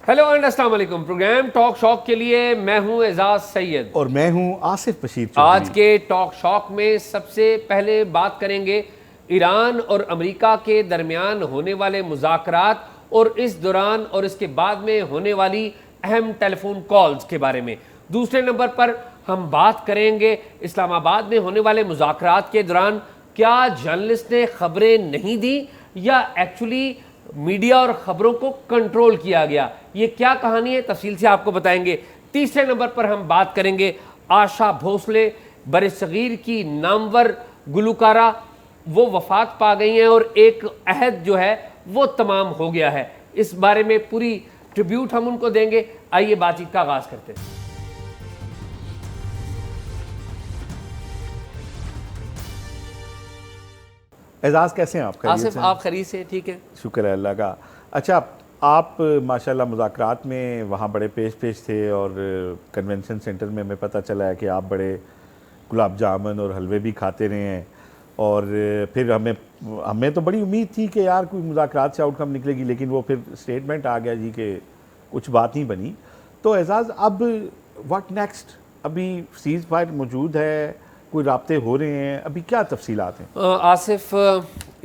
Hello and अस्सलाम वालेकुम। Programme talk shock के लिए मैं हूं एजाज सैयद और मैं हूं आसिफ बशीर आज चौधरी। के टॉक शॉक में सबसे पहले बात करेंगे ईरान और अमेरिका के दरमियान होने वाले मुज़ाकरात और इस दौरान और इसके बाद में होने वाली अहम टेलीफोन कॉल्स के बारे में। दूसरे नंबर पर हम बात करेंगे इस्लामाबाद में होने वाले मुज़ाकरात के दौरान क्या जर्नलिस्ट ने खबरें नहीं दी या एक्चुअली मीडिया और खबरों को कंट्रोल किया गया। ये क्या कहानी है तफसील से आपको बताएंगे। तीसरे नंबर पर हम बात करेंगे आशा भोसले बरसगीर की नामवर गुलकारा, वो वफात पा गई हैं और एक अहद जो है वो तमाम हो गया है। इस बारे में पूरी ट्रिब्यूट हम उनको देंगे। आइए बातचीत का आगाज करते हैं। एजाज कैसे हैं आप? खैरियत आसिफ से? आप खरीद से ठीक है? शुक्र है अल्लाह का। अच्छा, आप माशाल्लाह मुज़ाकरात में वहाँ बड़े पेश थे और कन्वेंशन सेंटर में हमें पता चला है कि आप बड़े गुलाब जामुन और हलवे भी खाते रहे हैं। और फिर हमें तो बड़ी उम्मीद थी कि यार कोई मुज़ाकरात से आउटकम निकलेगी, लेकिन वो फिर स्टेटमेंट आ गया जी कि कुछ बात नहीं बनी। तो एजाज, अब व्हाट नेक्स्ट? अभी सीज़ फायर मौजूद है, कोई राब्ते हो रहे हैं, अभी क्या तफसीलात हैं? आसिफ,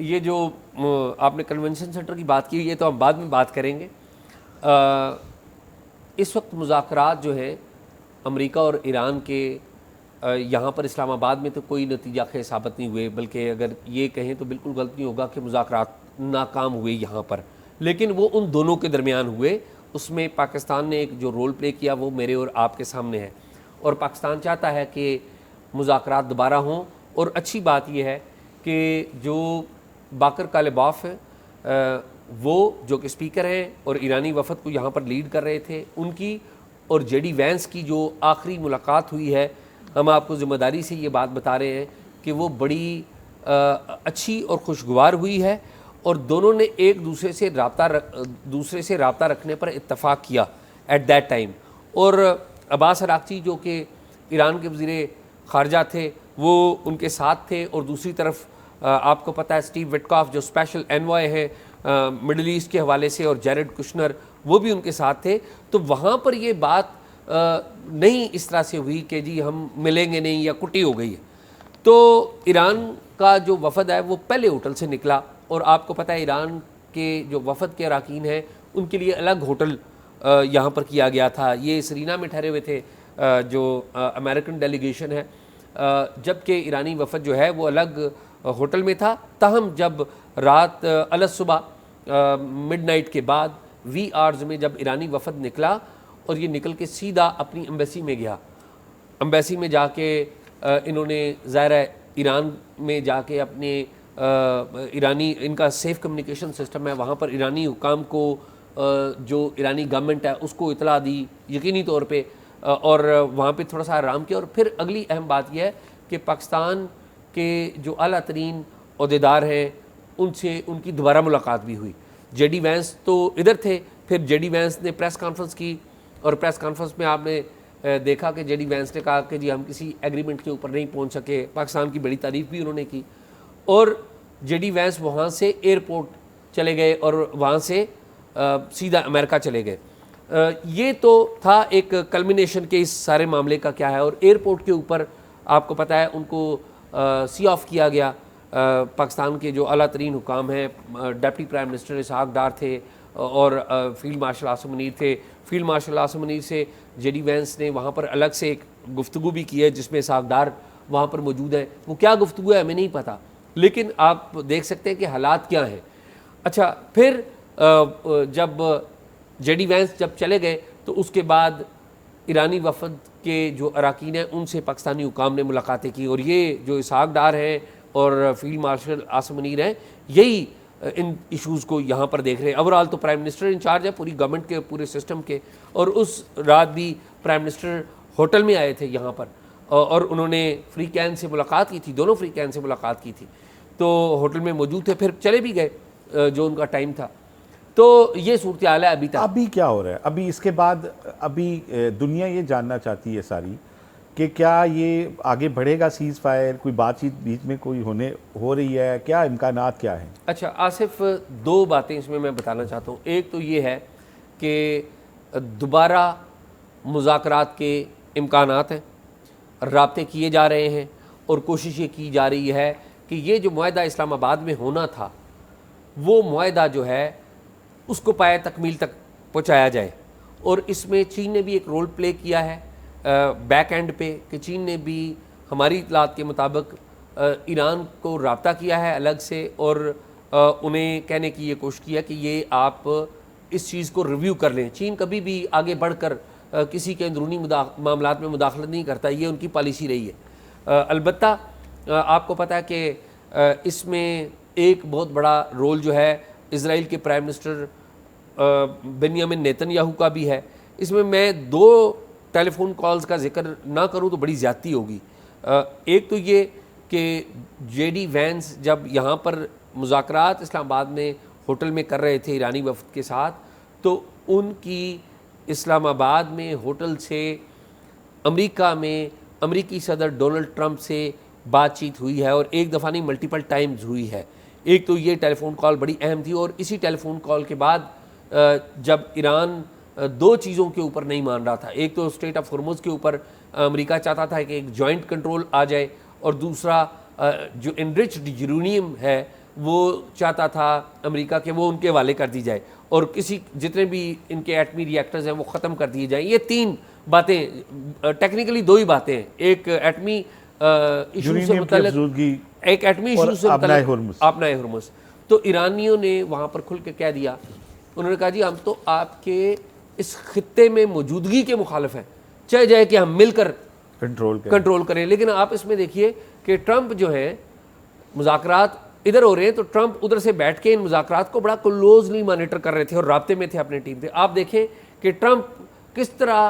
ये जो आपने कन्वेंशन सेंटर की बात की, ये तो हम बाद में बात करेंगे। इस वक्त मुज़ाकरात जो है अमेरिका और ईरान के, यहाँ पर इस्लामाबाद में तो कोई नतीजा खे साबित नहीं हुए, बल्कि अगर ये कहें तो बिल्कुल गलत नहीं होगा कि मुज़ाकरात नाकाम हुए यहाँ पर, लेकिन वो उन दोनों के दरमियान हुए। उसमें पाकिस्तान ने एक जो रोल प्ले किया वो मेरे और आपके सामने है, और पाकिस्तान चाहता है कि मुज़ाकरात दोबारा हों। और अच्छी बात यह है कि जो बाकर कालिबाफ है वो जो कि स्पीकर हैं और ईरानी वफद को यहाँ पर लीड कर रहे थे, उनकी और जेडी वैंस की जो आखिरी मुलाकात हुई है, हम आपको ज़िम्मेदारी से ये बात बता रहे हैं कि वो बड़ी अच्छी और खुशगवार हुई है, और दोनों ने एक दूसरे से रब्ता रखने पर इत्तफाक़ किया एट दैट टाइम। और अब्बास अराक़ची जो कि ईरान के वज़ीर ख़ारजा थे वो उनके साथ थे, और दूसरी तरफ आपको पता है स्टीव विटकॉफ जो स्पेशल एनवॉय है मिडल ईस्ट के हवाले से, और जैरेड कुशनर वो भी उनके साथ थे। तो वहाँ पर ये बात नहीं इस तरह से हुई कि जी हम मिलेंगे नहीं या कुटी हो गई है। तो ईरान का जो वफद है वो पहले होटल से निकला, और आपको पता है ईरान के जो वफद के अरकान हैं उनके लिए अलग होटल यहाँ पर किया गया था। ये सरीना में ठहरे हुए थे जो अमेरिकन डेलीगेशन है, जबकि ईरानी वफद जो है वो अलग होटल में था। ताहम जब रात सुबह मिडनाइट के बाद वी आवर्स में जब ईरानी वफद निकला और ये निकल के सीधा अपनी एम्बेसी में गया, एम्बेसी में जाके इन्होंने ज़ाहिर ईरान में जाके अपने ईरानी, इनका सेफ़ कम्युनिकेशन सिस्टम है, वहाँ पर ईरानी हुकाम को जो ईरानी गवर्नमेंट है उसको इतला दी यकीनी तौर पे, और वहाँ पे थोड़ा सा आराम किया। और फिर अगली अहम बात यह है कि पाकिस्तान के जो आला तरीन ओहदेदार हैं उनसे उनकी दोबारा मुलाकात भी हुई। जेडी वैंस तो इधर थे, फिर जेडी वैंस ने प्रेस कॉन्फ्रेंस की, और प्रेस कॉन्फ्रेंस में आपने देखा कि जेडी वैंस ने कहा कि जी हम किसी एग्रीमेंट के ऊपर नहीं पहुँच सके। पाकिस्तान की बड़ी तारीफ़ भी उन्होंने की, और जेडी वैंस वहाँ से एयरपोर्ट चले गए और वहाँ से सीधा अमेरिका चले गए। ये तो था एक कल्मिनेशन के इस सारे मामले का क्या है। और एयरपोर्ट के ऊपर आपको पता है उनको सी ऑफ किया गया। पाकिस्तान के जो आला तरीन हुकाम हैं, डिप्टी प्राइम मिनिस्टर इसहाक डार थे और फील्ड मार्शल आसिम मुनीर थे। फील्ड मार्शल आसिम मुनीर से जेडी वैंस ने वहाँ पर अलग से एक गुफ्तगू भी की है जिसमें इसहाक डार वहाँ पर मौजूद है। वो क्या गुफ्तगू है हमें नहीं पता, लेकिन आप देख सकते हैं कि हालात क्या हैं। अच्छा, फिर जब जेडी वैंस जब चले गए तो उसके बाद ईरानी वफद के जो अरकान हैं उनसे पाकिस्तानी हुकाम ने मुलाकातें की, और ये जो इसहाक डार हैं और फील्ड मार्शल आसिम मुनीर हैं यही इन इश्यूज़ को यहाँ पर देख रहे हैं। ओवरऑल तो प्राइम मिनिस्टर इंचार्ज है पूरी गवर्नमेंट के, पूरे सिस्टम के, और उस रात भी प्राइम मिनिस्टर होटल में आए थे यहाँ पर, और उन्होंने फ्री कैन से मुलाकात की थी, दोनों फ्री कैन से मुलाकात की थी, तो होटल में मौजूद थे, फिर चले भी गए जो उनका टाइम था। तो ये सूरत हाल है अभी तक। अभी क्या हो रहा है? अभी इसके बाद अभी दुनिया ये जानना चाहती है सारी कि क्या ये आगे बढ़ेगा सीज़ फायर, कोई बातचीत बीच में कोई हो रही है, क्या इम्कानात क्या हैं? अच्छा आसिफ, दो बातें इसमें मैं बताना चाहता हूँ। एक तो ये है कि दोबारा मुज़ाकरात के इम्कानात हैं, राब्ते किए जा रहे हैं और कोशिश ये की जा रही है कि ये जो मुआहदा इस्लामाबाद में होना था वो मुआहदा जो है उसको पाए तकमील तक पहुँचाया जाए। और इसमें चीन ने भी एक रोल प्ले किया है बैक एंड पे कि चीन ने भी हमारी इतलात के मुताबिक ईरान को राब्ता किया है अलग से और उन्हें कहने की ये कोशिश की है कि ये आप इस चीज़ को रिव्यू कर लें। चीन कभी भी आगे बढ़कर किसी के अंदरूनी मामलात में मुदाखलत नहीं करता, ये उनकी पॉलिसी रही है। अलबत्ता आपको पता है कि इसमें एक बहुत बड़ा रोल जो है इज़राइल के प्राइम मिनिस्टर बेंयामिन नेतन्याहू का भी है। इसमें मैं 2 टेलीफोन कॉल्स का जिक्र ना करूं तो बड़ी ज़्यादती होगी। एक तो ये कि जेडी वैंस जब यहाँ पर मुज़ाकरात इस्लामाबाद में होटल में कर रहे थे ईरानी वफ़द के साथ, तो उनकी इस्लामाबाद में होटल से अमेरिका में अमेरिकी सदर डोनाल्ड ट्रंप से बातचीत हुई है और एक दफ़ा नहीं मल्टीपल टाइम्स हुई है। एक तो ये टेलीफोन कॉल बड़ी अहम थी और इसी टेलीफोन कॉल के बाद जब ईरान 2 चीज़ों के ऊपर नहीं मान रहा था, एक तो स्ट्रेट ऑफ हॉर्मुज़ के ऊपर अमेरिका चाहता था कि एक जॉइंट कंट्रोल आ जाए और दूसरा जो इनरिच्ड यूरेनियम है वो चाहता था अमेरिका के वो उनके हवाले कर दी जाए और किसी जितने भी इनके एटमी रिएक्टर्स हैं वो ख़त्म कर दिए जाएँ। ये 3 बातें टेक्निकली 2 ही बातें हैं, एक एटमी इशू से मुतल्लिक, एक एटमी इशू से मुतल्लिक अपना हॉर्मुज़। तो ईरानियों ने वहाँ पर खुल के कह दिया, उन्होंने कहा जी हम तो आपके इस खित्ते में मौजूदगी के मुखालिफ हैं, चाहे जाए कि हम मिलकर कंट्रोल करें। लेकिन आप इसमें देखिए कि ट्रंप जो है मुज़ाकरात इधर हो रहे हैं तो ट्रंप उधर से बैठ के इन मुज़ाकरात को बड़ा क्लोजली मॉनिटर कर रहे थे और राब्ते में थे अपनी टीम थे। आप देखें कि ट्रंप किस तरह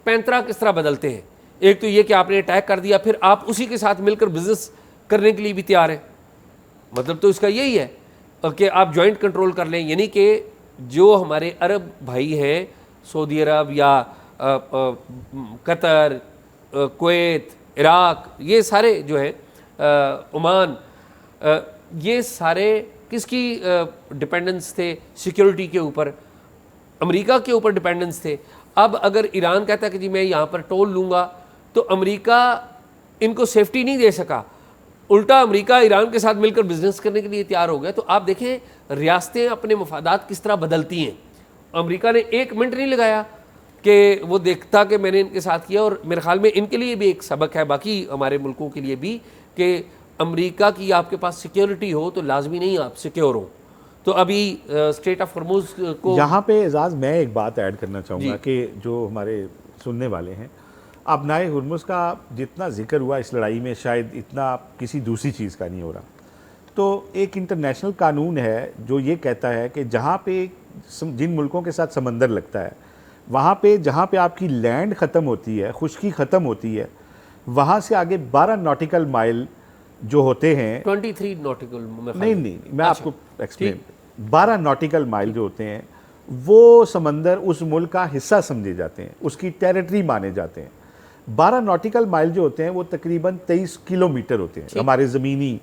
पैंतरा किस तरह बदलते हैं। एक तो ये कि आपने अटैक कर दिया, फिर आप उसी के साथ मिलकर बिजनेस करने के लिए भी तैयार हैं। मतलब तो इसका यही है कि आप जॉइंट कंट्रोल कर लें, यानी कि जो हमारे अरब भाई हैं सऊदी अरब या कतर, कुवैत, इराक, ये सारे जो हैं ओमान, ये सारे किसकी डिपेंडेंस थे? सिक्योरिटी के ऊपर, अमेरिका के ऊपर डिपेंडेंस थे। अब अगर ईरान कहता है कि जी मैं यहाँ पर टोल लूँगा तो अमेरिका इनको सेफ्टी नहीं दे सका, उल्टा अमेरिका ईरान के साथ मिलकर बिजनेस करने के लिए तैयार हो गया। तो आप देखें रियासतें अपने मफादात किस तरह बदलती हैं। अमेरिका ने 1 मिनट नहीं लगाया कि वो देखता कि मैंने इनके साथ किया, और मेरे ख्याल में इनके लिए भी एक सबक है, बाकी हमारे मुल्कों के लिए भी, कि अमेरिका की आपके पास सिक्योरिटी हो तो लाजमी नहीं आप सिक्योर हो। तो अभी स्ट्रेट ऑफ हॉर्मुज़ को यहाँ पे एजाज मैं एक बात ऐड करना चाहूँगा कि जो हमारे सुनने वाले हैं, अपनाए हॉर्मुज़ का जितना जिक्र हुआ इस लड़ाई में शायद इतना किसी दूसरी चीज़ का नहीं हो रहा। तो एक इंटरनेशनल कानून है जो ये कहता है कि जहाँ पे जिन मुल्कों के साथ समंदर लगता है वहाँ पे जहाँ पे आपकी लैंड ख़त्म होती है, खुश्की ख़त्म होती है, वहाँ से आगे 12 नॉटिकल माइल जो होते हैं 23 नॉटिकल नहीं मैं आपको एक्सप्लेन 12 नॉटिकल माइल जो होते हैं वो समंदर उस मुल्क का हिस्सा समझे जाते हैं, उसकी टेरिटरी माने जाते हैं। 12 नॉटिकल माइल जो होते हैं वो तकरीबन 23 किलोमीटर होते हैं हमारे ज़मीनी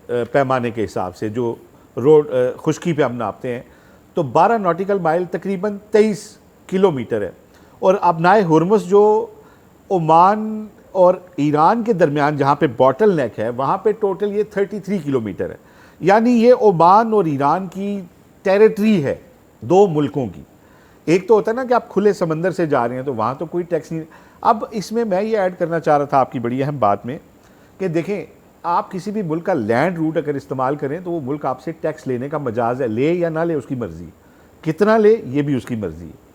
पैमाने के हिसाब से, जो रोड खुश्की पे हम नापते हैं। तो 12 नॉटिकल माइल तकरीबन 23 किलोमीटर है। और अपनाए हॉर्मुज़ जो ओमान और ईरान के दरमियान जहाँ पे बॉटल नेक है वहाँ पे टोटल ये 33 किलोमीटर है। यानी ये ओमान और ईरान की टेरिटरी है, 2 मुल्कों की। एक तो होता है ना कि आप खुले समंदर से जा रहे हैं तो वहाँ तो कोई टैक्स नहीं। अब इसमें मैं ये ऐड करना चाह रहा था आपकी बड़ी अहम बात में कि देखें, आप किसी भी मुल्क का लैंड रूट अगर इस्तेमाल करें तो वो मुल्क आपसे टैक्स लेने का मजाज है, ले या ना ले उसकी मर्ज़ी, कितना ले ये भी उसकी मर्ज़ी है।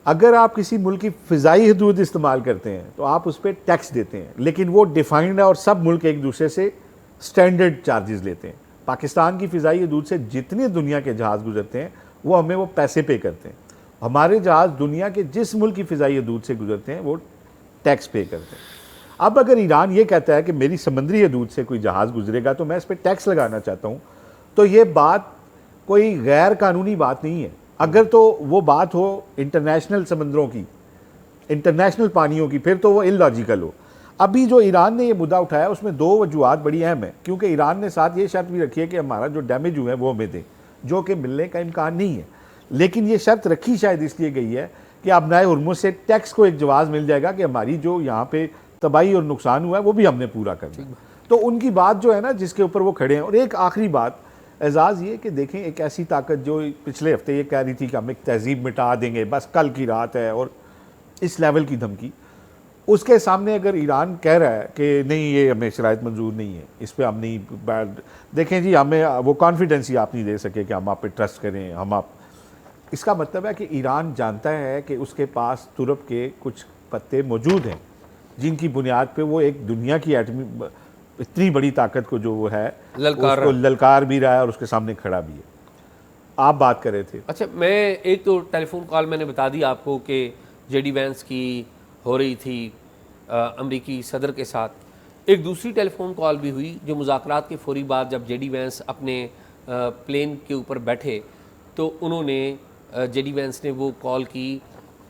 अगर आप किसी मुल्क की फ़िज़ाई हदूद इस्तेमाल करते हैं तो आप उस पर टैक्स देते हैं, लेकिन वो डिफाइंड है और सब मुल्क एक दूसरे से स्टैंडर्ड चार्जेस लेते हैं। पाकिस्तान की फ़िज़ाई हदूद से जितने दुनिया के जहाज़ गुजरते हैं वो हमें वो पैसे पे करते हैं। हमारे जहाज़ दुनिया के जिस मुल्क की फ़िज़ाई हदूद से गुजरते हैं वो टैक्स पे करते हैं। अब अगर ईरान ये कहता है कि मेरी समंदरी हदूद से कोई जहाज़ गुजरेगा तो मैं इस पर टैक्स लगाना चाहता हूँ, तो ये बात कोई गैर कानूनी बात नहीं है। अगर तो वो बात हो इंटरनेशनल समंदरों की, इंटरनेशनल पानियों की, फिर तो वो इलॉजिकल हो। अभी जो ईरान ने ये मुद्दा उठाया उसमें 2 वजूहात बड़ी अहम है, क्योंकि ईरान ने साथ ये शर्त भी रखी है कि हमारा जो डैमेज हुआ है वो हमें दें, जो कि मिलने का इम्कान नहीं है। लेकिन ये शर्त रखी शायद इसलिए गई है कि अब नए हुर्मुज़ से टैक्स को एक जवाब मिल जाएगा कि हमारी जो यहाँ पे तबाही और नुकसान हुआ है वो भी हमने पूरा करना है। तो उनकी बात जो है ना जिसके ऊपर वो खड़े हैं। और एक आखिरी बात एजाज़ ये कि देखें, एक ऐसी ताकत जो पिछले हफ्ते ये कह रही थी कि हम एक तहजीब मिटा देंगे, बस कल की रात है, और इस लेवल की धमकी, उसके सामने अगर ईरान कह रहा है कि नहीं ये हमें शराइत मंजूर नहीं है, इस पर हम नहीं, देखें जी हमें वो कॉन्फिडेंस ही आप नहीं दे सके कि हम आप पे ट्रस्ट करें, हम आप, इसका मतलब है कि ईरान जानता है कि उसके पास तुरप के कुछ पत्ते मौजूद हैं जिनकी बुनियाद पे वो एक दुनिया की एटमी इतनी बड़ी ताकत को जो वो है उसको ललकार भी रहा है और उसके सामने खड़ा भी है। आप बात कर रहे थे। अच्छा, मैं एक तो टेलीफोन कॉल मैंने बता दी आपको कि जेडी वैंस की हो रही थी अमरीकी सदर के साथ। एक दूसरी टेलीफोन कॉल भी हुई जो मुज़ाकरात के फौरी बाद जब जेडी वैंस अपने प्लेन के ऊपर बैठे तो उन्होंने जेडी वैंस ने वो कॉल की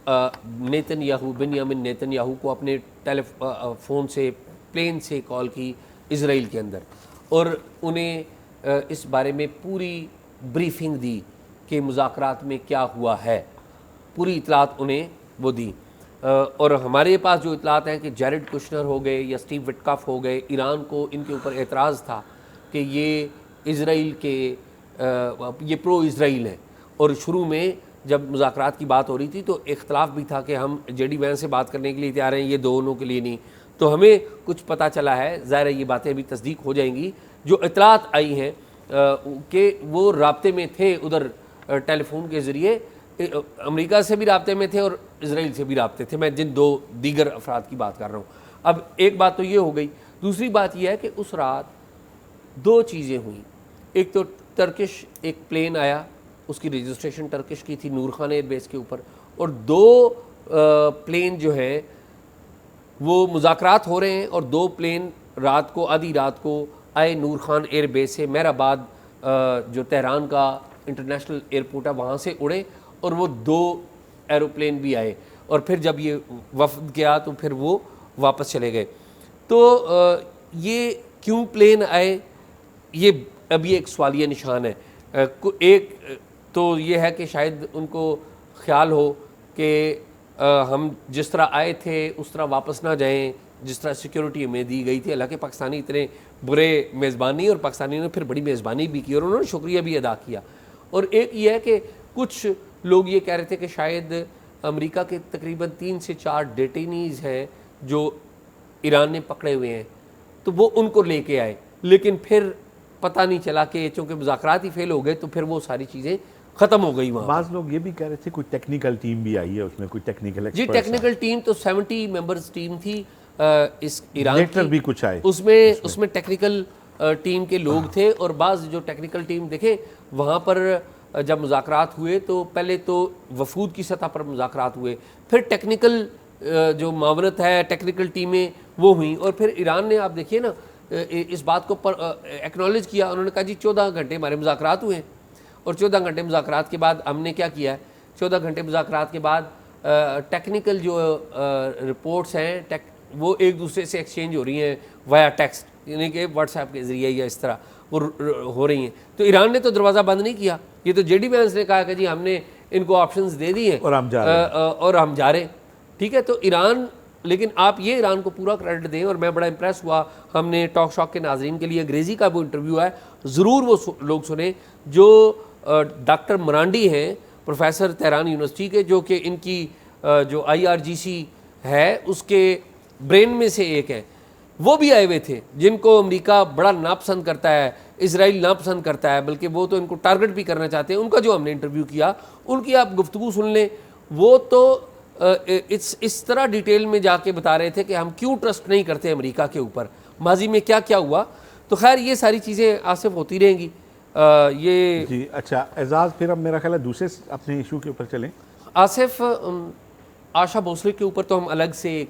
नेतन्याहू, बिन्यामिन नेतन्याहू को अपने फ़ोन से, प्लेन से कॉल की इज़राइल के अंदर, और उन्हें इस बारे में पूरी ब्रीफिंग दी कि मुज़ाकरात में क्या हुआ है, पूरी इतलात उन्हें वो दी। और हमारे पास जो इतलात हैं कि जैरेड कुशनर हो गए या स्टीव विटकॉफ हो गए, ईरान को इनके ऊपर एतराज़ था कि ये इज़राइल के ये प्रो इज़राइल हैं, और शुरू में जब मुज़ाकरात की बात हो रही थी तो इख्तलाफ भी था कि हम जेडी वैंस से बात करने के लिए तैयार हैं, ये दोनों के लिए नहीं। तो हमें कुछ पता चला है, ज़ाहिर है ये बातें अभी तस्दीक हो जाएंगी, जो इतलात आई हैं कि वो राब्ते में थे उधर टेलीफोन के ज़रिए, अमेरिका से भी राब्ते में थे और इज़राइल से भी राब्ते थे। मैं जिन दो दीगर अफराद की बात कर रहा हूँ। अब एक बात तो ये हो गई, दूसरी बात यह है कि उस रात दो चीज़ें हुई। एक तो टर्किश एक प्लेन आया, उसकी रजिस्ट्रेशन टर्किश की थी, नूर खान एयरबेस के ऊपर, और दो प्लेन जो है वो मुज़ाकरात हो रहे हैं, और दो प्लेन रात को, आधी रात को आए नूर खान एयरबेस से, मेहराबाद जो तेहरान का इंटरनेशनल एयरपोर्ट है वहाँ से उड़े, और वो दो एरोप्लेन भी आए, और फिर जब ये वफद गया तो फिर वो वापस चले गए। तो ये क्यों प्लेन आए, ये अभी एक सवालिया निशान है। एक तो ये है कि शायद उनको ख्याल हो कि हम जिस तरह आए थे उस तरह वापस ना जाएं, जिस तरह सिक्योरिटी हमें दी गई थी। हालांकि पाकिस्तानी इतने बुरे मेज़बानी, और पाकिस्तानियों ने फिर बड़ी मेज़बानी भी की और उन्होंने शुक्रिया भी अदा किया। और एक ये है कि कुछ लोग ये कह रहे थे कि शायद अमेरिका के तकरीबन 3 से 4 डेटेनीज़ हैं जो ईरान ने पकड़े हुए हैं, तो वो उनको लेके आए, लेकिन फिर पता नहीं चला कि चूँकि मुज़ाकरात ही फेल हो गए तो फिर वो सारी चीज़ें ख़त्म हो गई वहाँ। बाज़ लोग ये भी कह रहे थे कोई टेक्निकल टीम भी आई है, उसमें कोई टेक्निकल जी, टेक्निकल टीम तो 70 मेंबर्स टीम थी इस ईरान की, भी कुछ आए उसमें टेक्निकल टीम के लोग थे। और बाज़ जो टेक्निकल टीम देखें वहाँ पर जब मुज़ाकरात हुए तो पहले तो वफूद की सतह पर मुज़ाकरात हुए, फिर टेक्निकल जो मावनत है, टेक्निकल टीमें वो हुई, और फिर ईरान ने, आप देखिए ना, इस बात को एक्नॉलेज किया। उन्होंने कहा जी 14 घंटे हमारे मुज़ाकरात हुए हैं, और 14 घंटे मुज़ाकरात के बाद हमने क्या किया है, 14 घंटे मुज़ाकरात के बाद टेक्निकल जो रिपोर्ट्स हैं वो एक दूसरे से एक्सचेंज हो रही हैं वाया टेक्स्ट, यानी कि व्हाट्सएप के ज़रिए या इस तरह वो हो रही हैं। तो ईरान ने तो दरवाज़ा बंद नहीं किया, ये तो जेडी वैंस ने कहा कि जी हमने इनको ऑप्शंस दे दिए हैं और हम जा रहे हैं। ठीक है, तो ईरान, लेकिन आप ये ईरान को पूरा क्रेडिट दें, और मैं बड़ा इंप्रेस हुआ, हमने टॉक शॉक के नाजरीन के लिए अंग्रेज़ी का वो इंटरव्यू है, ज़रूर वो लोग सुने जो डॉक्टर मरांडी हैं, प्रोफेसर तेहरान यूनिवर्सिटी के, जो कि इनकी जो IRGC है उसके ब्रेन में से एक है, वो भी आए हुए थे, जिनको अमेरिका बड़ा नापसंद करता है, इजराइल नापसंद करता है, बल्कि वो तो इनको टारगेट भी करना चाहते हैं। उनका जो हमने इंटरव्यू किया, उनकी आप गुफ्तगू सुन लें, वो तो इस तरह डिटेल में जाके बता रहे थे कि हम क्यों ट्रस्ट नहीं करते अमेरिका के ऊपर, माजी में क्या क्या हुआ। तो खैर ये सारी चीज़ें आसिफ होती रहेंगी। ये जी अच्छा एजाज़, फिर अब मेरा ख्याल है दूसरे अपने इशू के ऊपर चलें। आसिफ, आशा भोसले के ऊपर तो हम अलग से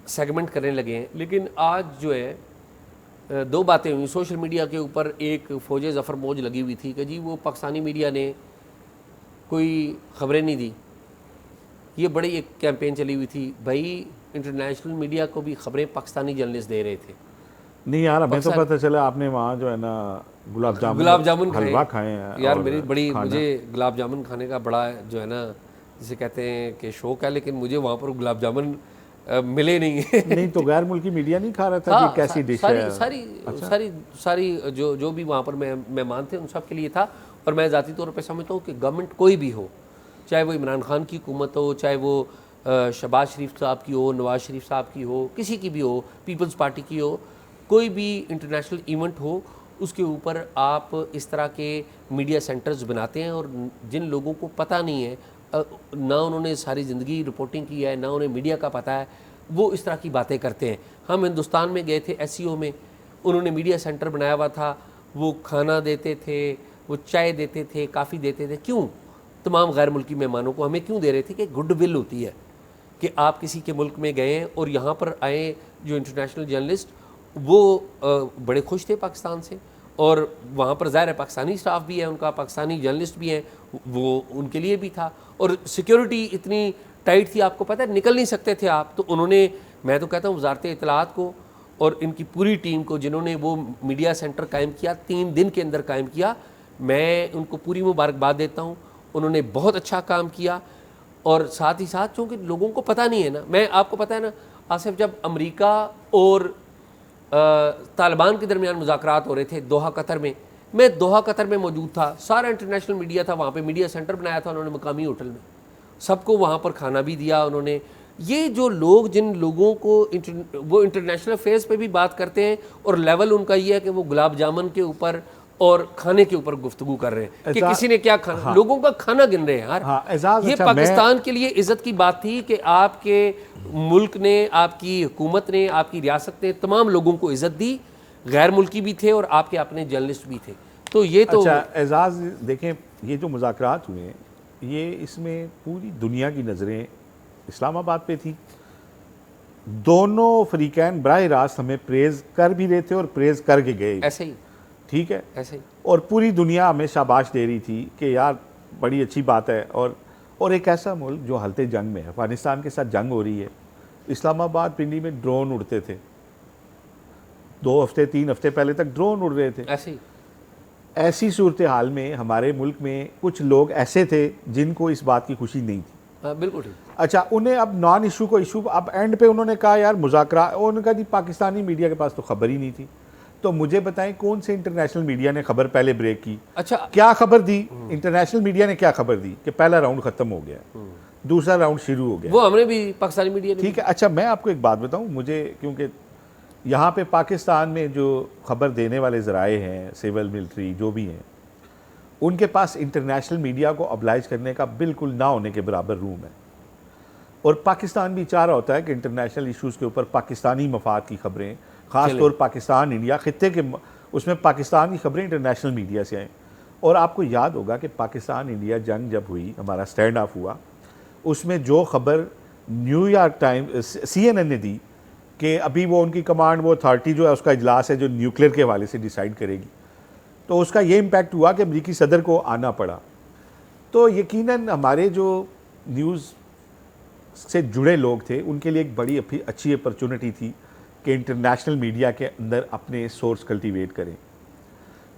सेगमेंट करने लगे हैं, लेकिन आज जो है दो बातें हुई सोशल मीडिया के ऊपर। एक फौजे ज़फ़र मौज लगी हुई थी कि जी वो पाकिस्तानी मीडिया ने कोई ख़बरें नहीं दी, ये बड़ी एक कैंपेन चली हुई थी, भाई इंटरनेशनल मीडिया को भी ख़बरें पाकिस्तानी जर्नलिस्ट दे रहे थे। नहीं यार, हमें तो पता चला आपने वहाँ जो है ना गुलाब जामुन हलवा खाए हैं यार, मेरी बड़ी, मुझे गुलाब जामुन खाने का बड़ा जो है ना जिसे कहते हैं कि शौक है, लेकिन मुझे वहाँ पर गुलाब जामुन मिले नहीं है। नहीं तो गैर मुल्की मीडिया नहीं खा रहा था कि कैसी डिश सारी है? सारी अच्छा। सारी जो भी वहाँ पर मेहमान थे उन सब के लिए था। और मैं ज़ाती तौर पे समझता हूँ कि गवर्नमेंट कोई भी हो, चाहे वो इमरान खान की हुकूमत हो, चाहे वो शहबाज शरीफ साहब की हो, नवाज़ शरीफ साहब की हो, किसी की भी हो, पीपल्स पार्टी की हो, कोई भी इंटरनेशनल इवेंट हो, उसके ऊपर आप इस तरह के मीडिया सेंटर्स बनाते हैं। और जिन लोगों को पता नहीं है, ना उन्होंने सारी ज़िंदगी रिपोर्टिंग की है, ना उन्हें मीडिया का पता है, वो इस तरह की बातें करते हैं। हम हिंदुस्तान में गए थे SCO में, उन्होंने मीडिया सेंटर बनाया हुआ था, वो खाना देते थे, वो चाय देते थे, काफ़ी देते थे। क्यों? तमाम गैर मुल्की मेहमानों को हमें क्यों दे रहे थे? कि गुड विल होती है कि आप किसी के मुल्क में गए और यहाँ पर आए जो इंटरनेशनल जर्नलिस्ट, वो बड़े खुश थे पाकिस्तान से। और वहाँ पर ज़ाहिर है पाकिस्तानी स्टाफ भी है उनका, पाकिस्तानी जर्नलिस्ट भी हैं, वो उनके लिए भी था। और सिक्योरिटी इतनी टाइट थी, आपको पता है, निकल नहीं सकते थे आप। तो उन्होंने, मैं तो कहता हूँ वजारत इत्तलात को और इनकी पूरी टीम को, जिन्होंने वो मीडिया सेंटर कायम किया, 3 दिन के अंदर कायम किया, मैं उनको पूरी मुबारकबाद देता हूँ। उन्होंने बहुत अच्छा काम किया। और साथ ही साथ चूँकि लोगों को पता नहीं है ना, मैं आपको पता है ना आसिफ, जब अमेरिका और तालिबान के दरमियान मुज़ाकरात हो रहे थे दोहा कतर में, मैं दोहा कतर में मौजूद था, सारा इंटरनेशनल मीडिया था वहाँ पे, मीडिया सेंटर बनाया था उन्होंने मकामी होटल में, सबको वहाँ पर खाना भी दिया उन्होंने। ये जो लोग, जिन लोगों को वो इंटरनेशनल अफेयर्स पे भी बात करते हैं और लेवल उनका ये है कि वो गुलाब जामुन के ऊपर और खाने के ऊपर गुफ्तगू कर रहे हैं कि किसी ने क्या खाना, हाँ। लोगों का खाना गिन रहे हैं यार। हाँ, एजाज, ये अच्छा, पाकिस्तान के लिए इज्जत की बात थी कि आपके मुल्क ने, आपकी हुकूमत ने, आपकी रियासत ने तमाम लोगों को इज्जत दी, गैर मुल्की भी थे और आपके अपने जर्नलिस्ट भी थे। तो ये तो अच्छा एजाज देखें, ये जो मुज़ाकरात हुए हैं, ये इसमें पूरी दुनिया की नज़रें इस्लामाबाद पे थी। दोनों फरीकैन बराह रास्त हमें प्रेज़ कर भी रहे थे और प्रेज़ करके गए, ऐसे ही, ठीक है, ऐसे ही। और पूरी दुनिया हमें शाबाश दे रही थी कि यार बड़ी अच्छी बात है। और एक ऐसा मुल्क जो हालत जंग में है, अफगानिस्तान के साथ जंग हो रही है, इस्लामाबाद पिंडी में ड्रोन उड़ते थे, 2 हफ्ते 3 हफ्ते पहले तक ड्रोन उड़ रहे थे। ऐसे ही। ऐसी सूरत हाल में हमारे मुल्क में कुछ लोग ऐसे थे जिनको इस बात की खुशी नहीं थी। हाँ, बिल्कुल ठीक। अच्छा, उन्हें अब नॉन इशू को इशू, अब एंड पे उन्होंने कहा यार मुज़ाकरा, उन्होंने कहा जी पाकिस्तानी मीडिया के पास तो खबर ही नहीं थी। तो मुझे बताएं कौन से इंटरनेशनल मीडिया ने खबर पहले ब्रेक की? अच्छा, क्या खबर दी इंटरनेशनल मीडिया ने? क्या खबर दी कि पहला राउंड खत्म हो गया, दूसरा राउंड शुरू हो गया? वो हमने भी, पाकिस्तानी मीडिया ने, ठीक है। अच्छा, मैं आपको एक बात बताऊं, मुझे क्योंकि यहाँ पे पाकिस्तान में जो खबर देने वाले ज़राए हैं, सिविल मिलिट्री जो भी हैं, उनके पास इंटरनेशनल मीडिया को ऑब्लाइज करने का बिल्कुल ना होने के बराबर रूम है। और पाकिस्तान भी चाह रहा होता है कि इंटरनेशनल इश्यूज़ के ऊपर पाकिस्तानी मफाद की खबरें, ख़ास तौर पाकिस्तान इंडिया खित्ते के, उसमें पाकिस्तान की खबरें इंटरनेशनल मीडिया से आएँ। और आपको याद होगा कि पाकिस्तान इंडिया जंग जब हुई, हमारा स्टैंड ऑफ हुआ, उसमें जो खबर न्यूयॉर्क टाइम्स CNN ने दी कि अभी वो उनकी कमांड, वो अथॉरिटी जो है उसका इजलास है जो न्यूक्लियर के हवाले से डिसाइड करेगी, तो उसका ये इम्पैक्ट हुआ कि अमरीकी सदर को आना पड़ा। तो यकीनन हमारे जो न्यूज़ से जुड़े लोग थे उनके लिए एक बड़ी अच्छी अपॉर्चुनिटी थी कि इंटरनेशनल मीडिया के अंदर अपने सोर्स कल्टीवेट करें।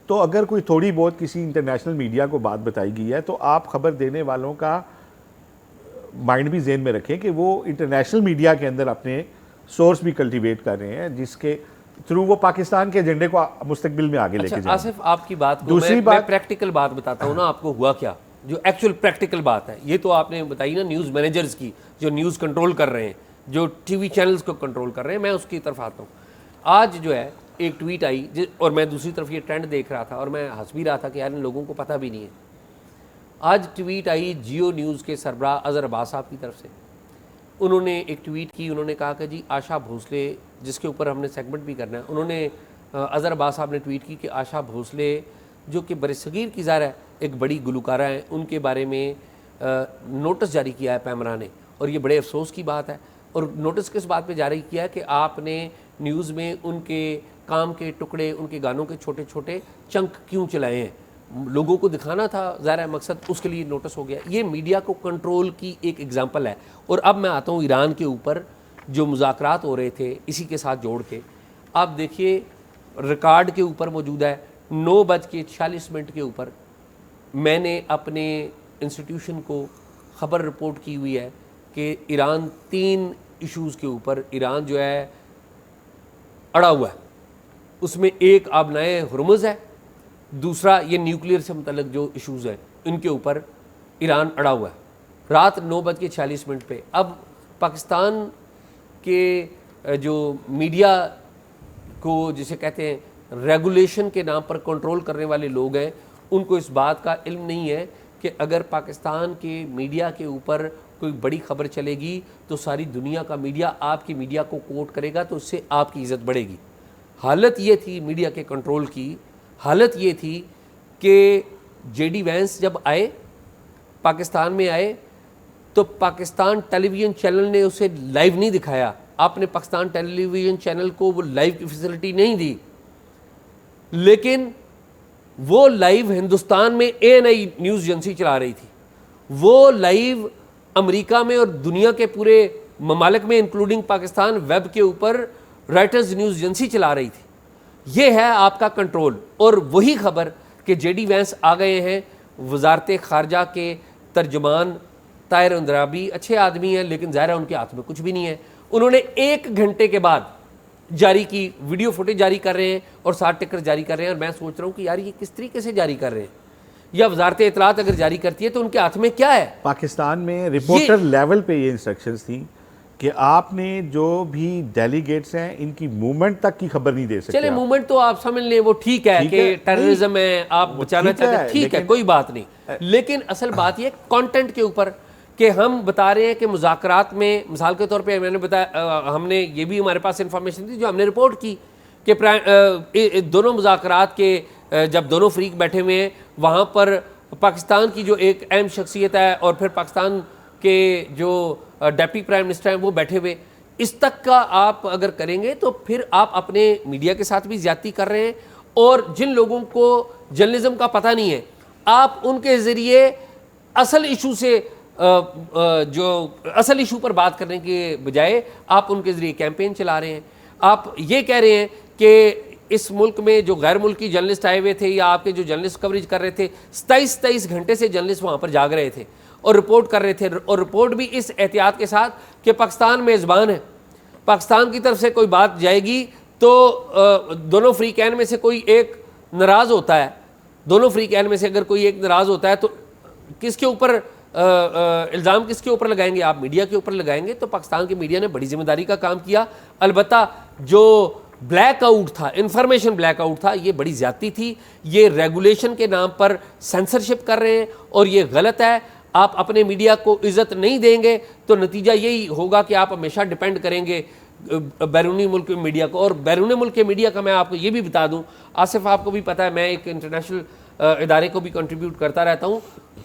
तो अगर कोई थोड़ी बहुत किसी इंटरनेशनल मीडिया को बात बताई गई है तो आप खबर देने वालों का माइंड भी जेन में रखें कि वो इंटरनेशनल मीडिया के अंदर अपने सोर्स भी कल्टीवेट कर रहे हैं, जिसके थ्रू वो पाकिस्तान के एजेंडे को मुस्तकबिल में आगे लेके जाएंगे। आसिफ, आपकी बात को दूसरी मैं प्रैक्टिकल बात बताता हूँ ना आपको, हुआ क्या, जो एक्चुअल प्रैक्टिकल बात है। ये तो आपने बताई ना न्यूज़ मैनेजर्स की, जो न्यूज़ कंट्रोल कर रहे हैं, जो TV चैनल्स को कंट्रोल कर रहे हैं, मैं उसकी तरफ आता हूँ। आज जो है एक ट्वीट आई, और मैं दूसरी तरफ ये ट्रेंड देख रहा था और मैं हंस भी रहा था कि यार इन लोगों को पता भी नहीं है। आज ट्वीट आई जियो न्यूज़ के सरबराह अज़हर अब्बास साहब की तरफ से। उन्होंने एक ट्वीट की, उन्होंने कहा कि जी आशा भोसले, जिसके ऊपर हमने सेगमेंट भी करना है, उन्होंने अज़हर अब्बास साहब ने ट्वीट की कि आशा भोसले जो कि बरसगीर की ज़ाहिर है एक बड़ी गुलकारा हैं, उनके बारे में नोटिस जारी किया है पैमरा ने, और ये बड़े अफसोस की बात है। और नोटिस किस बात पे जारी किया है कि आपने न्यूज़ में उनके काम के टुकड़े, उनके गानों के छोटे छोटे चंक क्यों चलाए हैं, लोगों को दिखाना था ज़ाहिर है मकसद, उसके लिए नोटिस हो गया। ये मीडिया को कंट्रोल की एक एग्जांपल है। और अब मैं आता हूँ ईरान के ऊपर जो मुज़ाकरात हो रहे थे, इसी के साथ जोड़ के आप देखिए रिकॉर्ड के ऊपर मौजूद है 9:46 के ऊपर मैंने अपने इंस्टीट्यूशन को ख़बर रिपोर्ट की हुई है कि ईरान 3 इश्यूज़ के ऊपर ईरान जो है अड़ा हुआ है। उसमें एक आबनाए हुर्मुज़ है, दूसरा ये न्यूक्लियर से मुतल्लिक जो इश्यूज़ हैं इनके ऊपर ईरान अड़ा हुआ है। रात 9:46 पे अब पाकिस्तान के जो मीडिया को जिसे कहते हैं रेगुलेशन के नाम पर कंट्रोल करने वाले लोग हैं, उनको इस बात का इल्म नहीं है कि अगर पाकिस्तान के मीडिया के ऊपर कोई बड़ी खबर चलेगी तो सारी दुनिया का मीडिया आपकी मीडिया को कोट करेगा, तो उससे आपकी इज़्ज़त बढ़ेगी। हालत ये थी मीडिया के कंट्रोल की, हालत ये थी कि जेडी वैंस जब आए पाकिस्तान में आए तो पाकिस्तान टेलीविज़न चैनल ने उसे लाइव नहीं दिखाया। आपने पाकिस्तान टेलीविज़न चैनल को वो लाइव की फैसिलिटी नहीं दी, लेकिन वो लाइव हिंदुस्तान में ANI न्यूज़ एजेंसी चला रही थी। वो लाइव अमेरिका में और दुनिया के पूरे ममालिक में इंक्लूडिंग पाकिस्तान वेब के ऊपर राइटर्स न्यूज़ एजेंसी चला रही थी। ये है आपका कंट्रोल। और वही खबर कि जेडी वैंस आ गए हैं, वजारत खारजा के तर्जमान ताहिर अंद्राबी अच्छे आदमी हैं, लेकिन ज़ाहिर है उनके हाथ में कुछ भी नहीं है। उन्होंने 1 घंटे के बाद जारी की वीडियो फुटेज जारी कर रहे हैं और 7 टिकर जारी कर रहे हैं। और मैं सोच रहा हूँ कि यार ये किस तरीके से जारी कर रहे हैं, या वजारत इत्तलात अगर जारी करती है तो उनके हाथ में क्या है। पाकिस्तान में रिपोर्टर लेवल पे ये इंस्ट्रक्शंस थी कि आपने जो भी डेलीगेट्स हैं इनकी मूवमेंट तक की खबर नहीं दे सकते। चले मूवमेंट तो आप समझ लें वो ठीक है कि टेररिज्म है, आप बचाना चाहते हैं, ठीक है, कोई बात नहीं। लेकिन असल बात ये कंटेंट के ऊपर कि हम बता रहे हैं कि मुज़ाकरात में, मिसाल के तौर पे मैंने बताया, हमने ये भी हमारे पास इंफॉर्मेशन थी जो हमने रिपोर्ट की कि दोनों मुज़ाकरात के जब दोनों फ्रीक बैठे हुए हैं वहाँ पर पाकिस्तान की जो एक अहम शख्सियत है और फिर पाकिस्तान के जो डेप्टी प्राइम मिनिस्टर हैं वो बैठे हुए, इस तक का आप अगर करेंगे तो फिर आप अपने मीडिया के साथ भी ज्यादती कर रहे हैं। और जिन लोगों को जर्नलिज्म का पता नहीं है, आप उनके ज़रिए असल इशू से जो असल इशू पर बात करने के बजाय आप उनके ज़रिए कैंपेन चला रहे हैं। आप ये कह रहे हैं कि इस मुल्क में जो गैर मुल्की जर्नलिस्ट आए हुए थे या आपके जो जर्नलिस्ट कवरेज कर रहे थे, 27 घंटे से जर्नलिस्ट वहाँ पर जाग रहे थे और रिपोर्ट कर रहे थे। और रिपोर्ट भी इस एहतियात के साथ कि पाकिस्तान मेज़बान है, पाकिस्तान की तरफ से कोई बात जाएगी तो दोनों फ्री कैन में से कोई एक नाराज़ होता है, दोनों फ्री कैन में से अगर कोई एक नाराज़ होता है तो किसके ऊपर इल्ज़ाम किसके ऊपर लगाएंगे? आप मीडिया के ऊपर लगाएंगे। तो पाकिस्तान की मीडिया ने बड़ी जिम्मेदारी का काम किया। अलबत्ता जो ब्लैकआउट था, इंफॉर्मेशन ब्लैकआउट था, ये बड़ी ज़्यादती थी। ये रेगुलेशन के नाम पर सेंसरशिप कर रहे हैं और ये गलत है। आप अपने मीडिया को इज़्ज़त नहीं देंगे तो नतीजा यही होगा कि आप हमेशा डिपेंड करेंगे बैरूनी मुल्क के मीडिया को। और बैरूनी मुल्क के मीडिया का मैं आपको ये भी बता दूं, आसिफ आपको भी पता है, मैं एक इंटरनेशनल इदारे को भी कंट्रीब्यूट करता रहता हूँ।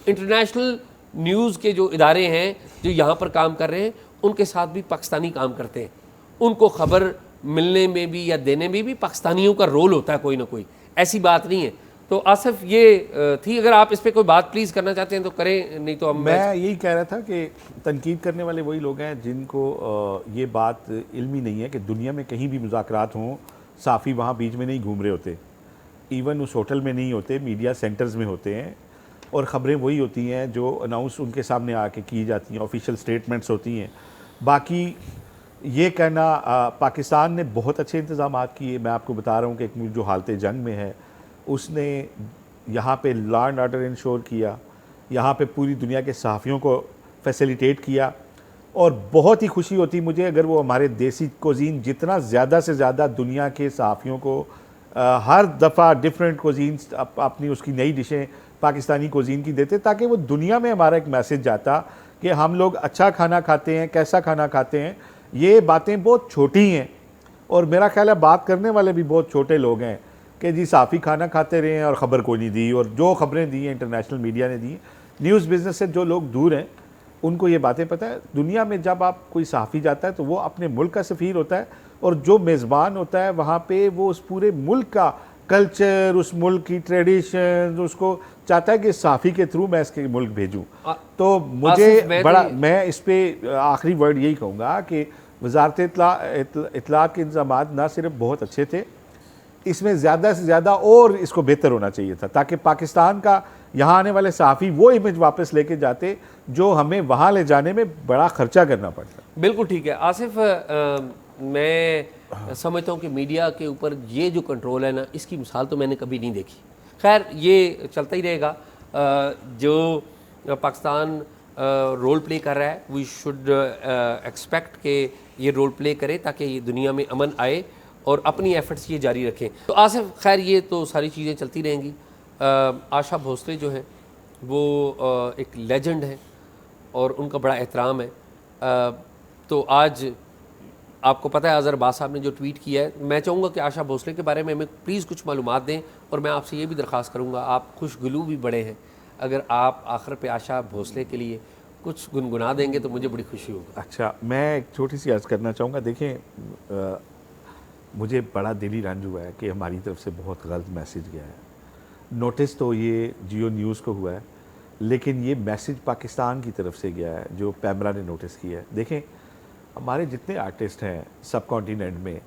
इंटरनेशनल न्यूज़ के जो इदारे हैं जो यहाँ पर काम कर रहे हैं, उनके साथ भी पाकिस्तानी काम करते हैं। उनको ख़बर मिलने में भी या देने में भी पाकिस्तानियों का रोल होता है कोई ना कोई, ऐसी बात नहीं है। तो आसिफ ये थी, अगर आप इस पर कोई बात प्लीज़ करना चाहते हैं तो करें, नहीं तो हम। मैं यही कह रहा था कि तनकीद करने वाले वही लोग हैं जिनको ये बात इल्म ही नहीं है कि दुनिया में कहीं भी मुज़ाकरात हों, साफ़ी वहाँ बीच में नहीं घूम रहे होते, इवन उस होटल में नहीं होते, मीडिया सेंटर्स में होते हैं। और ख़बरें वही होती हैं जो अनाउंस उनके सामने आके की जाती हैं, ऑफिशियल स्टेटमेंट्स होती हैं। बाकी ये कहना पाकिस्तान ने बहुत अच्छे इंतज़ाम किए। मैं आपको बता रहा हूँ कि एक मुल्क जो हालत जंग में है उसने यहाँ पे लॉ एंड ऑर्डर इंश्योर किया, यहाँ पे पूरी दुनिया के सहाफ़ियों को फैसिलिटेट किया। और बहुत ही खुशी होती मुझे अगर वो हमारे देसी कोज़ीन जितना ज़्यादा से ज़्यादा दुनिया के सहाफ़ियों को हर दफ़ा डिफरेंट कोज़ीन्स अपनी उसकी नई डिशें पाकिस्तानी कोज़ीन की देते, ताकि वो दुनिया में हमारा एक मैसेज जाता कि हम लोग अच्छा खाना खाते हैं, कैसा खाना खाते हैं। ये बातें बहुत छोटी हैं और मेरा ख्याल है बात करने वाले भी बहुत छोटे लोग हैं कि जी साफ़ी खाना खाते रहे हैं और ख़बर कोई नहीं दी। और जो ख़बरें दी हैं इंटरनेशनल मीडिया ने दी, न्यूज़ बिज़नेस से जो लोग दूर हैं उनको ये बातें पता है। दुनिया में जब आप कोई सहाफ़ी जाता है तो वो अपने मुल्क का सफ़ीर होता है, और जो मेज़बान होता है वहाँ पे वो उस पूरे मुल्क का कल्चर, उस मुल्क की ट्रेडिशन, उसको चाहता है कि सहाफ़ी के थ्रू मैं इसके मुल्क भेजूँ। तो मुझे बड़ा, मैं इस पर आखिरी वर्ड यही कहूँगा कि वज़ारत इत्तलात के इंतज़ामात ना सिर्फ बहुत अच्छे थे, इसमें ज़्यादा से ज़्यादा और इसको बेहतर होना चाहिए था, ताकि पाकिस्तान का यहाँ आने वाले सहाफ़ी वो इमेज वापस लेके जाते जो हमें वहाँ ले जाने में बड़ा खर्चा करना पड़ता। बिल्कुल ठीक है आसिफ, मैं समझता हूँ कि मीडिया के ऊपर ये जो कंट्रोल है ना, इसकी मिसाल तो मैंने कभी नहीं देखी। खैर ये चलता ही रहेगा। जो पाकिस्तान रोल प्ले कर रहा है, वी शुड एक्सपेक्ट कि ये रोल प्ले करे ताकि ये दुनिया में अमन आए और अपनी एफर्ट्स ये जारी रखें। तो आसिफ खैर ये तो सारी चीज़ें चलती रहेंगी। आशा भोसले जो है वो एक लेजेंड है और उनका बड़ा एहतराम है। तो आज आपको पता है अज़हर अब्बास साहब ने जो ट्वीट किया है, मैं चाहूँगा कि आशा भोसले के बारे में हमें प्लीज़ कुछ मालूमात दें, और मैं आपसे ये भी दरख्वास्त करूँगा, आप खुशगलू भी बड़े हैं, अगर आप आखिर पे आशा भोसले के लिए कुछ गुनगुना देंगे तो मुझे बड़ी खुशी होगी। अच्छा, मैं एक छोटी सी अर्ज़ करना चाहूँगा। देखें, मुझे बड़ा दिली रंज हुआ है कि हमारी तरफ से बहुत गलत मैसेज गया है। नोटिस तो ये जियो न्यूज़ को हुआ है, लेकिन ये मैसेज पाकिस्तान की तरफ से गया है जो पैमरा ने नोटिस किया है। देखें, हमारे जितने आर्टिस्ट हैं सब कॉन्टिनेंट में,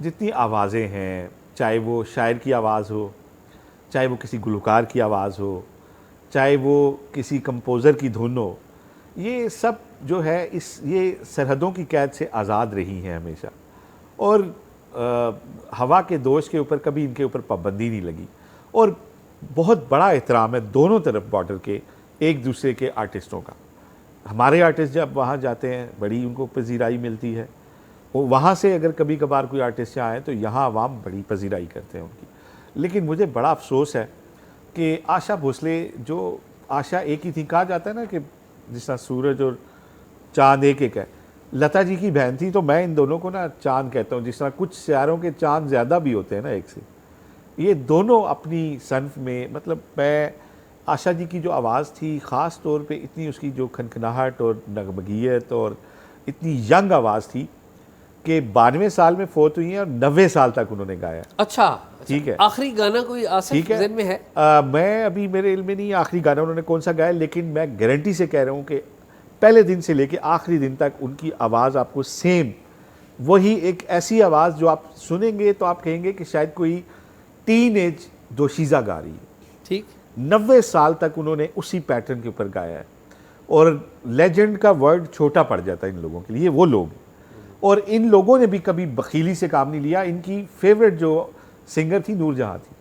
जितनी आवाज़ें हैं, चाहे वो शायर की आवाज़ हो, चाहे वो किसी गुलकार की आवाज़ हो, चाहे वो किसी कंपोज़र की धुन हो, ये सब जो है ये सरहदों की कैद से आज़ाद रही हैं हमेशा, और हवा के दोष के ऊपर कभी इनके ऊपर पाबंदी नहीं लगी। और बहुत बड़ा एहतराम है दोनों तरफ बॉर्डर के एक दूसरे के आर्टिस्टों का। हमारे आर्टिस्ट जब वहाँ जाते हैं बड़ी उनको पजीराई मिलती है, वो वहाँ से अगर कभी कभार कोई आर्टिस्ट यहाँ आए तो यहाँ आवाम बड़ी पजीराई करते हैं उनकी। लेकिन मुझे बड़ा अफसोस है कि आशा भोसले, जो आशा एक ही थी, कहा जाता है ना कि जिस तरह सूरज और चाँद एक एक है, लता जी की बहन थी, तो मैं इन दोनों को ना चाँद कहता हूँ। जिस तरह कुछ सियारों के चाँद ज़्यादा भी होते हैं ना एक से, ये दोनों अपनी सन्फ में, मतलब मैं आशा जी की जो आवाज़ थी ख़ास तौर पे, इतनी उसकी जो खनखनाहट और नगमगियत और इतनी यंग आवाज़ थी कि 92 साल में फ़ौत हुई हैं और 90 साल तक उन्होंने गाया। अच्छा, ठीक है। आखिरी गाना कोई आसिफ ज़हन में है? मैं अभी मेरे इल्म में नहीं आखिरी गाना उन्होंने कौन सा गाया, लेकिन मैं गारंटी से कह रहा हूँ कि पहले दिन से लेके आखिरी दिन तक उनकी आवाज़ आपको सेम वही एक ऐसी आवाज़ जो आप सुनेंगे तो आप कहेंगे कि शायद कोई टीन एज दोशीज़ा गा रही है। ठीक, 90 साल तक उन्होंने उसी पैटर्न के ऊपर गाया है, और लेजेंड का वर्ड छोटा पड़ जाता है इन लोगों के लिए। वो लोग, और इन लोगों ने भी कभी बखीली से काम नहीं लिया। इनकी फेवरेट जो सिंगर थी नूरजहां थी,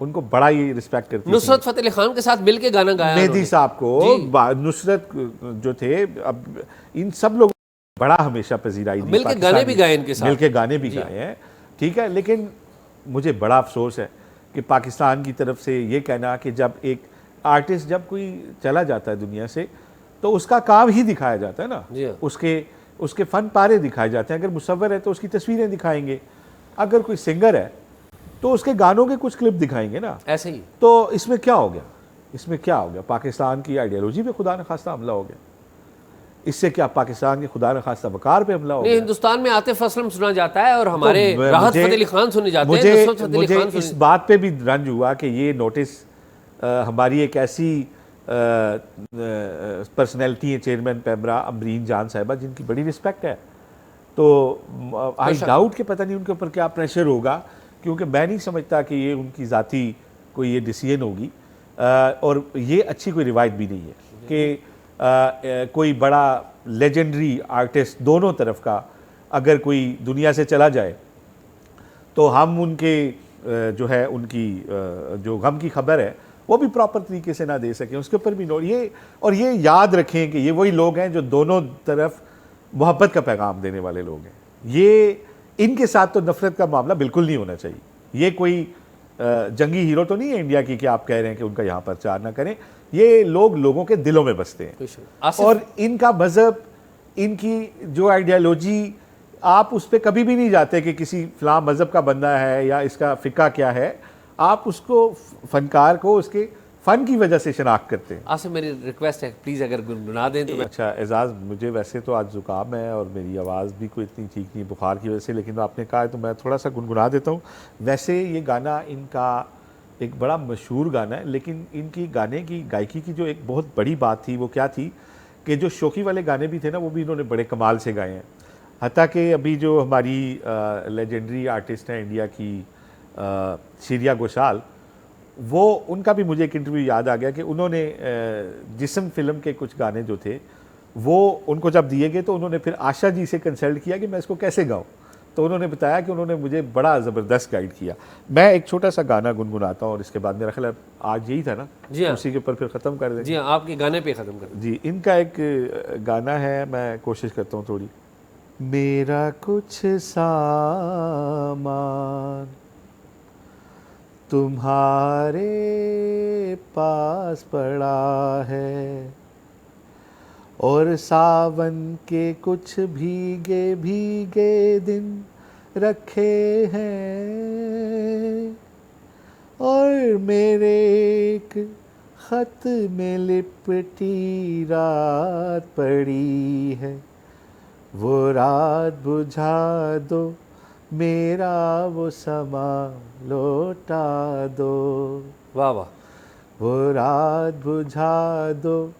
उनको बड़ा ही रिस्पेक्ट करती थी। नुसरत फतेह अली खान के साथ मिलके गाना गाया मेहदी साहब को, नुसरत जो थे, अब इन सब लोगों बड़ा हमेशा पजीराई दी, मिलके गाने भी गाए इनके साथ, मिलके गाने भी गाए हैं। ठीक है, लेकिन मुझे बड़ा अफसोस है कि पाकिस्तान की तरफ से ये कहना कि जब एक आर्टिस्ट जब कोई चला जाता है दुनिया से तो उसका काम ही दिखाया जाता है ना, उसके फन पारे दिखाए जाते हैं। अगर मुसव्वर है तो उसकी तस्वीरें दिखाएंगे, अगर कोई सिंगर है तो उसके गानों के कुछ क्लिप दिखाएंगे ना, ऐसे ही। तो इसमें क्या हो गया? इसमें क्या हो गया? पाकिस्तान की आइडियोलॉजी पे खुदा न खास्ता हमला हो गया। इससे क्या पाकिस्तान के खुदा न खास्ता वकार पे हमला हो गया? हिंदुस्तान में आतिफ असलम सुना जाता है और हमारे तो राहत फतेह अली खान सुने जाते हैं। मुझे इस बात पे भी रंज हुआ कि ये नोटिस हमारी एक ऐसी पर्सनैलिटी है, चेयरमैन पैमरा अमरीन जान साहिबा, जिनकी बड़ी रिस्पेक्ट है, तो आई डाउट कि पता नहीं उनके ऊपर क्या प्रेशर होगा, क्योंकि मैं नहीं समझता कि ये उनकी ज़ाती कोई ये डिसीजन होगी। और ये अच्छी कोई रिवायत भी नहीं है कि कोई बड़ा लेजेंडरी आर्टिस्ट दोनों तरफ का अगर कोई दुनिया से चला जाए तो हम उनके जो है उनकी जो गम की खबर है वो भी प्रॉपर तरीके से ना दे सकें, उसके ऊपर भी नोट ये, और ये याद रखें कि ये वही लोग हैं जो दोनों तरफ मोहब्बत का पैगाम देने वाले लोग हैं। ये इनके साथ तो नफरत का मामला बिल्कुल नहीं होना चाहिए। ये कोई जंगी हीरो तो नहीं है इंडिया की कि आप कह रहे हैं कि उनका यहाँ प्रचार ना करें। ये लोग लोगों के दिलों में बसते हैं, और इनका मज़हब, इनकी जो आइडियालॉजी, आप उस पर कभी भी नहीं जाते कि किसी फलां मज़हब का बंदा है या इसका फ़िका क्या है। आप उसको, फनकार को उसके फ़न की वजह से शनाख्त करते हैं। आसिफ मेरी रिक्वेस्ट है प्लीज़ अगर गुनगुना दें तो। अच्छा एजाज़, मुझे वैसे तो आज ज़ुकाम है और मेरी आवाज़ भी कोई इतनी ठीक नहीं बुखार की वजह से, लेकिन आपने कहा है तो मैं थोड़ा सा गुनगुना देता हूँ। वैसे ये गाना इनका एक बड़ा मशहूर गाना है, लेकिन इनकी गाने की गायकी की जो एक बहुत बड़ी बात थी वो क्या थी कि जो शौकी वाले गाने भी थे ना वो भी इन्होंने बड़े कमाल से गाए हैं। हत्ता कि अभी जो हमारी लेजेंडरी आर्टिस्ट हैं इंडिया की, शीरिया घोषाल, वो उनका भी मुझे एक इंटरव्यू याद आ गया कि उन्होंने जिस्म फिल्म के कुछ गाने जो थे वो उनको जब दिए गए तो उन्होंने फिर आशा जी से कंसल्ट किया कि मैं इसको कैसे गाऊं। तो उन्होंने बताया कि उन्होंने मुझे बड़ा ज़बरदस्त गाइड किया। मैं एक छोटा सा गाना गुनगुनाता हूँ और इसके बाद मेरा ख्याल है आज यही था ना, जी हाँ, उसी के ऊपर फिर ख़त्म कर देंगे। जी हाँ, आपके गाने पे ख़त्म कर। जी, इनका एक गाना है, मैं कोशिश करता हूँ थोड़ी। मेरा कुछ सामान तुम्हारे पास पड़ा है और सावन के कुछ भीगे भीगे दिन रखे हैं और मेरे एक खत में लिपटी रात पड़ी है, वो रात बुझा दो मेरा वो समा लौटा दो। वाह वाह, वो रात बुझा दो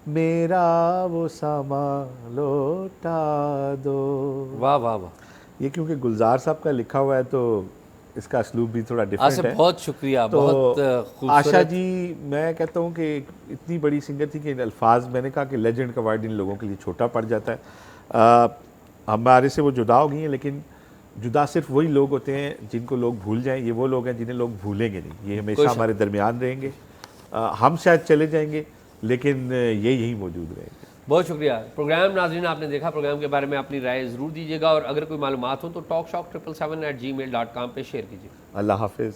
मेरा वो समा लौटा दो। वाह वाह वाह। ये क्योंकि गुलजार साहब का लिखा हुआ है तो इसका असलूब भी थोड़ा डिफरेंट आसिफ है। बहुत शुक्रिया, तो बहुत खूबसूरत। आशा जी, मैं कहता हूँ कि इतनी बड़ी सिंगर थी कि अल्फाज, मैंने कहा कि लेजेंड का वर्ड इन लोगों के लिए छोटा पड़ जाता है। हमारे से वो जुदा हो गई हैं, लेकिन जुदा सिर्फ वही लोग होते हैं जिनको लोग भूल जाएं। ये वो लोग हैं जिन्हें लोग भूलेंगे नहीं, ये हमेशा हमारे दरमियान रहेंगे। हम शायद चले जाएंगे लेकिन ये यहीं मौजूद रहेंगे। बहुत शुक्रिया। प्रोग्राम नाज़रीन आपने देखा, प्रोग्राम के बारे में अपनी राय ज़रूर दीजिएगा और अगर कोई मालूमात हो तो talkshock777@gmail.com पे शेयर कीजिए। अल्लाह हाफिज़।